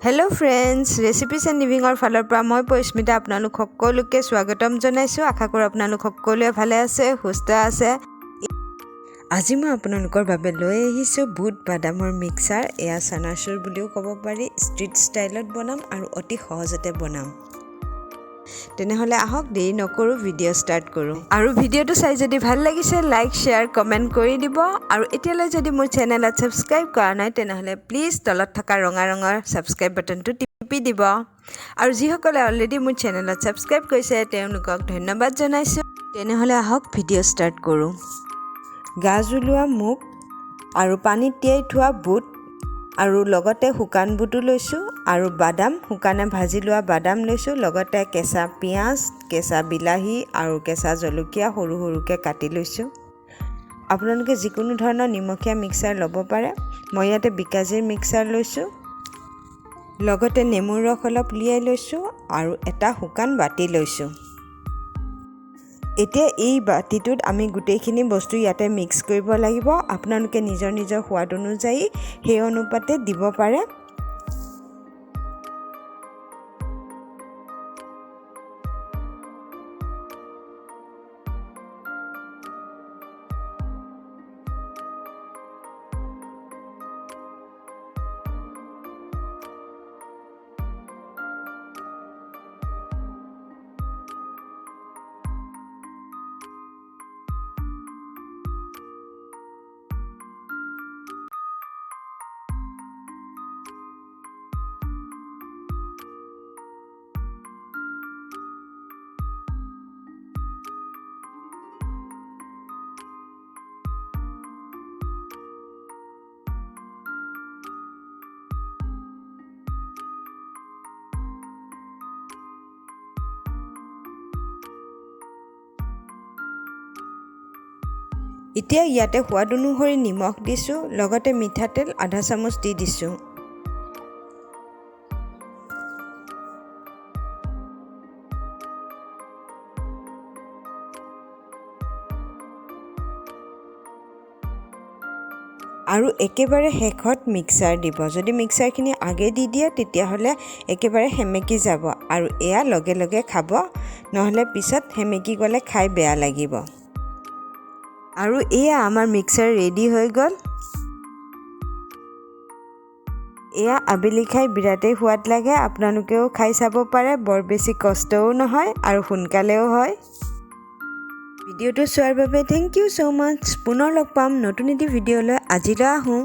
Hello friends, recipes and लिविंगर फाলৰ পৰা মই পৰিস্মিতা আপোনালোক সকলোকে স্বাগতম জনাইছো। আশা কৰো আপোনালোক সকলোৱে ভালে আছে, সুস্থ আছে। আজি মই আপোনালোকৰ বাবে লৈ আহিছো বুট বাদামৰ মিক্সাৰ। এয়া চানাচুৰ বুলিও ক'ব পাৰি। ষ্ট্ৰীট ষ্টাইলত বনাম আৰু অতি সহজতে বনাম। তেনেহলে আহক দেৰি নকৰো, ভিডিঅ' ষ্টাৰ্ট কৰো। আৰু ভিডিঅ'টো চাই যদি ভাল লাগিছে লাইক শেয়াৰ কমেন্ট কৰি দিব। আৰু এতিয়ালৈ যদি মোৰ চেনেলত সাবস্ক্ৰাইব কৰা নাই তেনেহলে প্লিজ তলত থকা ৰঙা ৰঙৰ সাবস্ক্ৰাইব বাটনটো টিপি দিব। আৰু যিসকলে অলৰেডি মোৰ চেনেলত সাবস্ক্ৰাইব কৰিছে তেওঁলোকক ধন্যবাদ জনাইছো। তেনেহলে আহক ভিডিঅ' ষ্টাৰ্ট কৰো। গাজ ওলোৱা মুগ আৰু পানীত তিয়াই থোৱা বুট আৰু লগতে শুকান বুটো লৈছো আৰু বাদাম শুকানে ভাজি লোৱা বাদাম লৈছো। লগতে কেঁচা পিঁয়াজ, কেঁচা বিলাহী আৰু কেঁচা জলকীয়া সৰু সৰুকৈ কাটি লৈছো। আপোনালোকে যিকোনো ধৰণৰ নিমখীয়া মিক্সাৰ ল'ব পাৰে। মই ইয়াতে বিকাজিৰ মিক্সাৰ লৈছো। লগতে নেমুৰ ৰস অলপ উলিয়াই লৈছো আৰু এটা শুকান বাটি লৈছো। এতিয়া এই বাটিটোত আমি গোটেইখিনি বস্তু ইয়াতে মিক্স কৰিব লাগিব। আপোনালোকে নিজৰ নিজৰ সোৱাদ অনুযায়ী সেই অনুপাতে দিব পাৰে। এতিয়া ইয়াতে সোৱাদ অনুসৰি নিমখ দিছো, লগতে মিঠাতেল আধা চামুচ দি দিছো। আৰু একেবাৰে শেষত মিক্সাৰ দিব। যদি মিক্সাৰখিনি আগে দি দিয়ে তেতিয়াহ'লে একেবাৰে সেমেকি যাব আৰু এয়া লগে লগে খাব, নহ'লে পিছত সেমেকি গ'লে খাই বেয়া লাগিব। আৰু এয়া আমাৰ মিক্সাৰ ৰেডি হৈ গ'ল। এয়া আবেলি খাই বিৰাটেই সোৱাদ লাগে। আপোনালোকেও খাই চাব পাৰে। বৰ বেছি কষ্টও নহয় আৰু সোনকালেও হয়। ভিডিঅ'টো চোৱাৰ বাবে থেংক ইউ ছ' মাছ। পুনৰ লগ পাম নতুন এটি ভিডিঅ'লৈ। আজিলৈ আহোঁ।